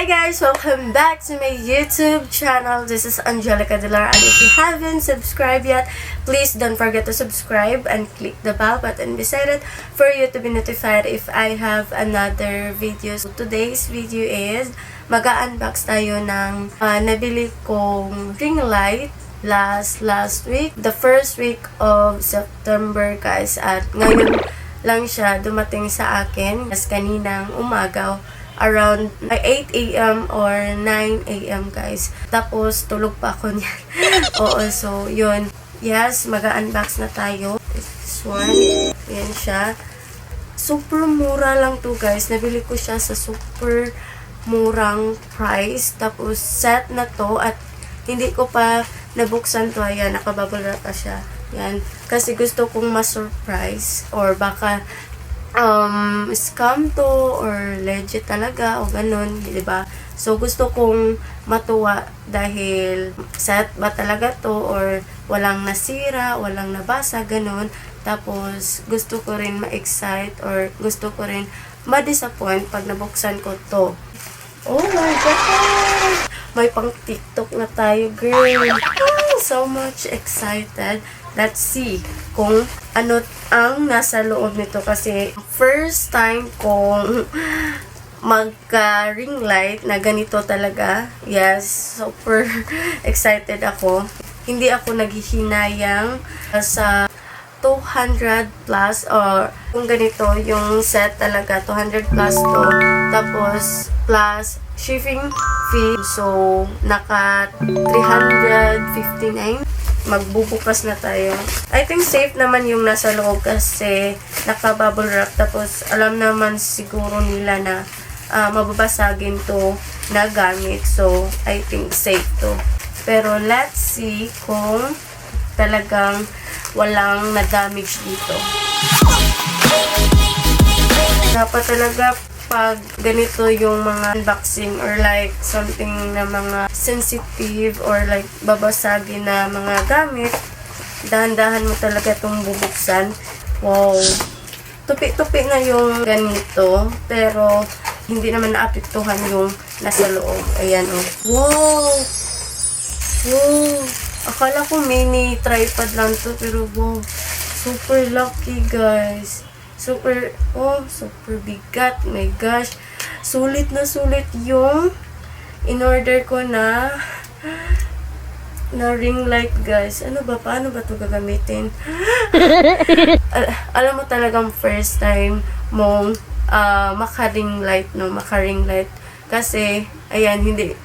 Hi guys! Welcome back to my YouTube channel. This is Angelica Delar, and if you haven't subscribed yet, please don't forget to subscribe and click the bell button beside it for you to be notified if I have another video. So today's video is mag-unbox tayo ng nabili kong ring light last week, the first week of September guys, at ngayon lang siya dumating sa akin as kaninang umaga around 8 a.m. or 9 a.m. guys. Tapos, tulog pa ako niyan. Oo, so, yun. Yes, mag-unbox na tayo. This one. Yan siya. Super mura lang to guys. Nabili ko siya sa super murang price. Tapos, set na to. At hindi ko pa nabuksan to. Ayan, nakabubble wrap pa siya. Yan. Kasi gusto kong ma-surprise. Or baka scam to or legit talaga o ganun, di ba? So gusto kong matuwa dahil set ba talaga to or walang nasira, walang nabasa, ganun. Tapos gusto ko rin ma-excite or gusto ko rin ma-disappoint pag nabuksan ko to. Oh my God! May pang TikTok na tayo, girl. So much excited. Let's see kung ano ang nasa loob nito kasi first time kong magka-ring light na ganito talaga. Yes, super excited ako. Hindi ako naghihinayang sa 200 plus or kung ganito yung set talaga 200 plus to. Tapos plus shipping fee. So naka 359. Magbubukas na tayo. I think safe naman yung nasa loob kasi naka-bubble wrap. Tapos alam naman siguro nila na mababasagin to na gamit. So I think safe to. Pero let's see kung talagang walang na-damage dito. Dapat talaga pag ganito yung mga unboxing or like something na mga sensitive or like babasagin na mga gamit, dahan-dahan mo talaga itong bubuksan. Wow! Tupi-tupi na yung ganito, pero hindi naman naapektuhan yung nasa loob. Ayan oh. Wow! Wow! Akala ko mini tripod lang to, pero wow! Super lucky guys! Super bigat. My gosh. Sulit na sulit yung in-order ko na ring light, guys. Ano ba? Paano ba ito gagamitin? Alam mo talagang first time mong maka-ring light, no? Maka-ring light. Kasi, ayan, hindi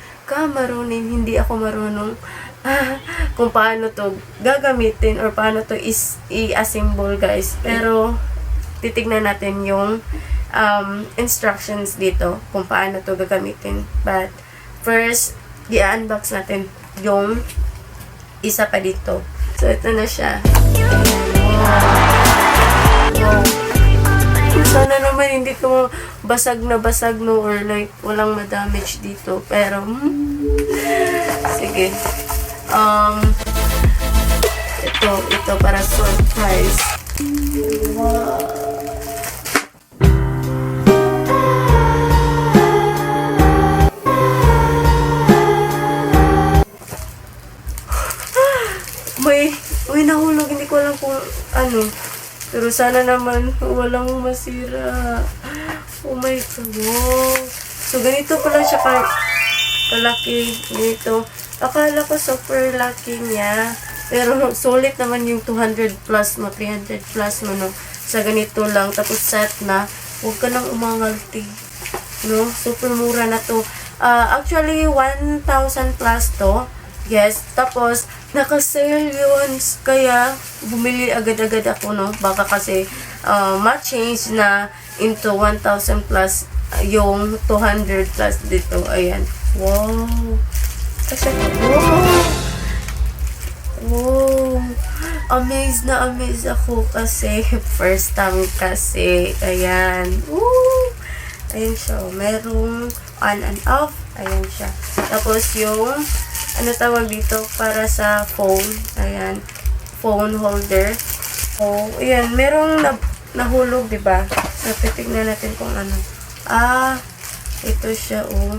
ako marunong kung paano to gagamitin or paano to i-assemble, guys. Pero, titignan natin yung instructions dito kung paano to gagamitin. But first, i-unbox natin yung isa pa dito. So, ito na siya. Wow. Sana naman hindi to basag no or like walang ma-damage dito. Pero, sige. Ito para surprise. Wow. May nahulog, hindi ko alam kung ano. Pero sana naman walang masira. Oh my God. Wow. So, ganito pala siya kalaki. Ganito. Akala ko super lucky niya. Pero sulit naman yung 200 plus mo, 300 plus mo, no? Sa ganito lang. Tapos set na. Huwag ka nang umangalti. No? Super mura na to. Actually, 1,000 plus to. Yes, tapos naka-sale yun, kaya bumili agad-agad ako, no? Baka kasi ma-change na into 1,000 plus yung 200 plus dito. Ayan. Wow! Kasi, wow! Amazed na amazed ako kasi first time kasi. Ayan. Woo! Ayan siya. Merong on and off. Ayan siya. Tapos yung ano tawag dito para sa phone. Ayan. Phone holder. Oh, ayan. Merong nahulog, diba? Titignan natin kung ano. Ito siya, oh.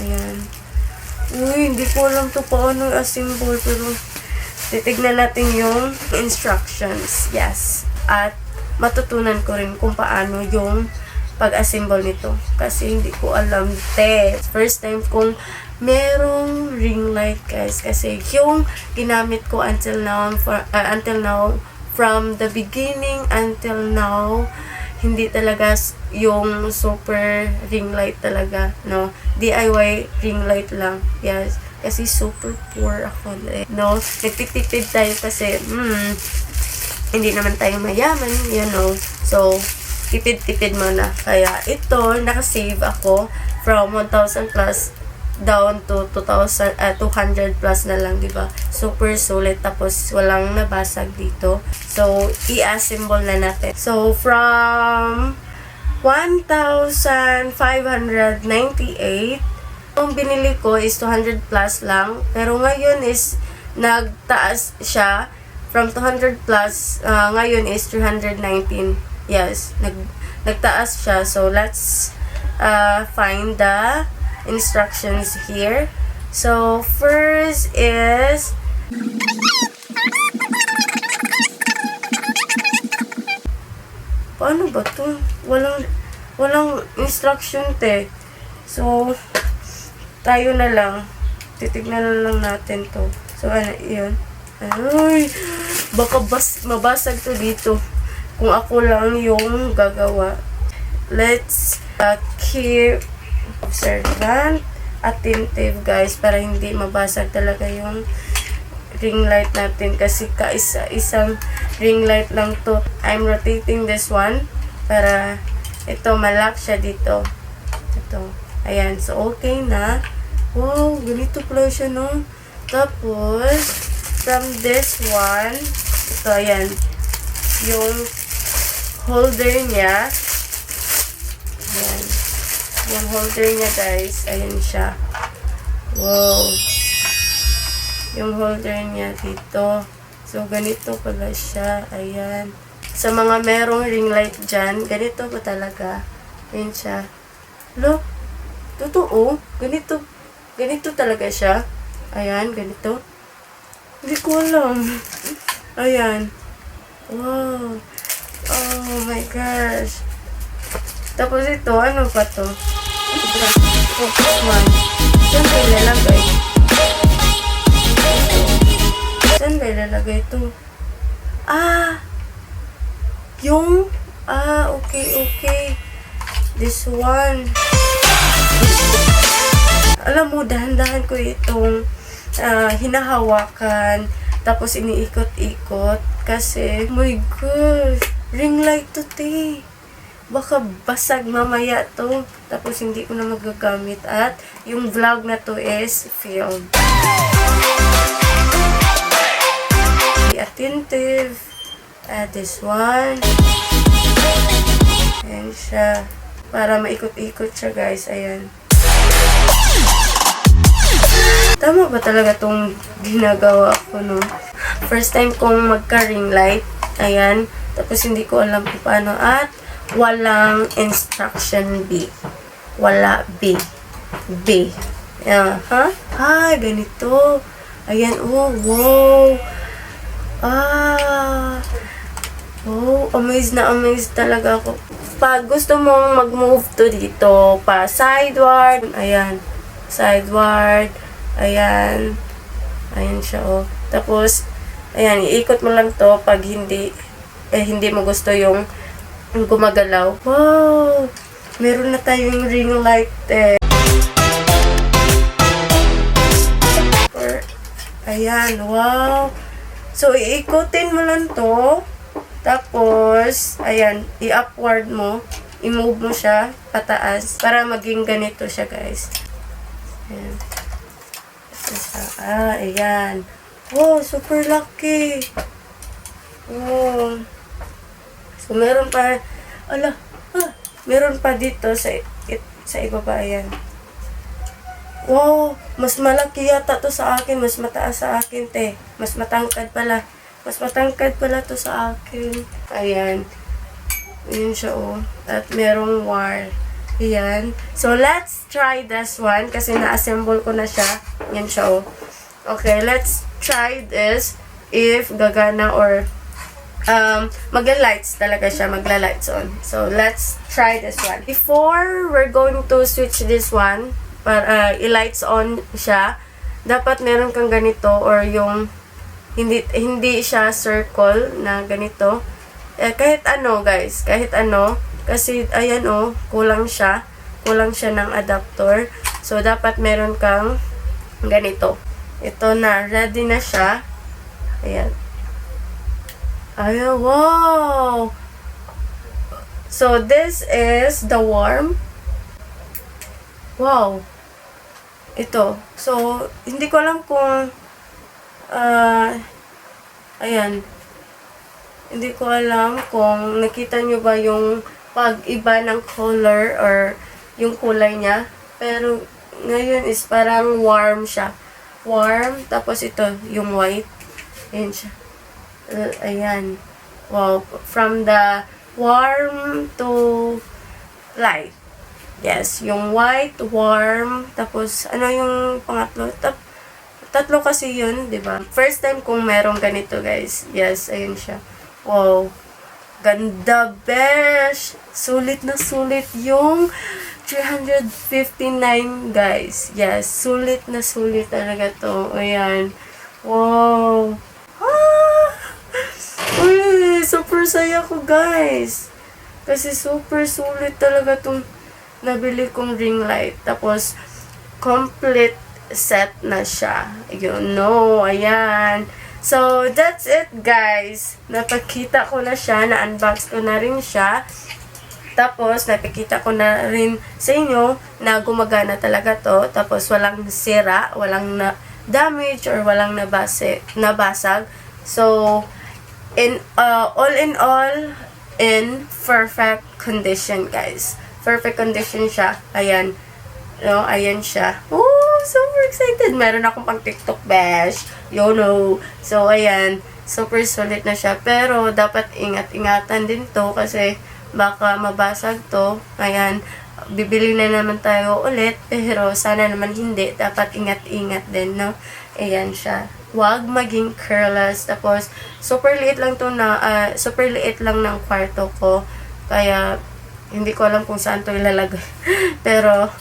Ayan. Uy, hindi ko alam to paano assemble, pero titignan natin yung instructions. Yes. At matutunan ko rin kung paano yung pag-assemble nito. Kasi hindi ko alam, te. First time kong merong ring light, guys. Kasi yung ginamit ko until now, from the beginning until now, hindi talaga yung super ring light talaga, no? DIY ring light lang. Yes. Kasi super poor ako, no? Nagtitipid tayo kasi, hindi naman tayo mayaman, you know. So, tipid-tipid muna. Kaya ito, nakasave ako from 1,000 plus down to 200 plus na lang, diba? Super sulit, tapos walang nabasag dito. So, i-assemble na natin. So, from 1,598, yung binili ko is 200 plus lang. Pero ngayon is nagtaas siya from 200 plus, ngayon is 319. Yes, nagtaas siya. So, let's find the instructions here. So, first is paano ba to? Walang instruction, te. So, tayo na lang. Titignan na lang natin to. So, ano, yun. Ay, baka mabasag to dito kung ako lang yung gagawa. Let's keep observant, attentive, guys, para hindi mabasag talaga yung ring light natin, kasi kaisa-isang ring light lang to. I'm rotating this one para ito malak siya dito. Ito. Ayan. So, okay na. Wow, ganito pala siya, no? Tapos, from this one, ito, ayan, yung holder niya. Ayan. Yung holder niya, guys. Ayan siya. Wow. Yung holder niya dito. So, ganito pala siya. Ayan. Sa mga merong ring light dyan, ganito po talaga. Ayan siya. Look. Totoo. Ganito. Ganito talaga siya. Ayan. Ganito. Hindi ko alam. Ayan. Wow. Oh my gosh. Tapos ito, ano pa to? Oh, this one. Saan ba ilalagay? Saan ba ilalagay ito? Okay. This one. Alam mo, dahan-dahan ko itong hinahawakan. Tapos iniikot-ikot. Kasi, oh my gosh. Ring light to, te. Baka basag mamaya to. Tapos hindi ko na magagamit. At yung vlog na to is failed. Be attentive. At this one. Ayan siya. Para maikot-ikot siya, guys. Ayan. Tama ba talaga tong ginagawa ko, no? First time kong magka-ring light. Ayan. Tapos hindi ko alam kung paano. At walang instruction B. Wala B. B. Ayan, ha? Ganito. Ayan, oh, wow. Oh, amazed na amazed talaga ako. Pag gusto mong mag-move to dito, pa sideward, ayan. Sideward, ayan. Ayan siya, oh. Tapos, ayan, iikot mo lang to pag hindi mo gusto yung gumagalaw. Wow! Meron na tayong ring light, eh. Ayan, wow! So, iikutin mo lang to. Tapos, ayan, i-upward mo. I-move mo siya pataas para maging ganito siya, guys. Ayan. Ayan. Wow, super lucky. Wow. So, meron pa, meron pa dito sa ibaba, ayan. Wow, mas malaki yata to sa akin, mas mataas sa akin, te. Mas matangkad pala. Mas matangkad pala to sa akin. Ayan. Ayan siya, oh. At merong wire. Ayan. So, let's try this one kasi na-assemble ko na siya. Yan siya, oh. Okay, let's try this if gagana or magla-lights talaga siya, magla-lights on. So, let's try this one. Before we're going to switch this one, para i-lights on siya, dapat meron kang ganito or yung hindi siya circle na ganito. Kahit ano, guys, kahit ano, kasi ayan oh, kulang siya ng adapter. So, dapat meron kang ganito. Ito na, ready na siya. Ayan. Ayan, wow! So, this is the worm. Wow! Ito. So, hindi ko alam kung ayan. Hindi ko alam kung nakita nyo ba yung pag-iba ng color or yung kulay niya. Pero, ngayon is parang warm siya. Warm. Tapos ito, yung white. Ayan siya. Ayan. Wow. From the warm to light. Yes. Yung white, warm. Tapos, ano yung pangatlo? Tatlo kasi yun, di ba? First time kung merong ganito, guys. Yes, ayun siya. Wow. Ganda, besh! Sulit na sulit yung 359, guys. Yes, sulit na sulit talaga to. Ayan. Wow. Uy, super saya ko, guys. Kasi super sulit talaga tong nabili kong ring light. Tapos, complete set na siya. You know, ayan. So, that's it, guys. Napakita ko na siya, na-unbox ko na rin siya. Tapos, napakita ko na rin sa inyo na gumagana talaga to. Tapos, walang sira, walang na damage, or walang nabasag. So, all in all, in perfect condition, guys. Perfect condition siya. Ayan. No, ayan siya. Oh, super excited. Meron akong pang TikTok bash. You know. So, ayan. Super solid na siya. Pero, dapat ingat-ingatan din to kasi baka mabasag to. Ayan. Bibili na naman tayo ulit. Pero, sana naman hindi. Dapat ingat-ingat din, no? Ayan siya. Huwag maging careless. Tapos, super liit lang ng kwarto ko. Kaya, hindi ko alam kung saan to ilalagay. Pero,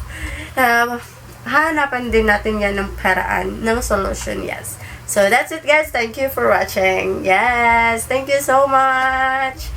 hanapan din natin yan ng paraan, ng solution, yes. So, that's it, guys. Thank you for watching. Yes, thank you so much.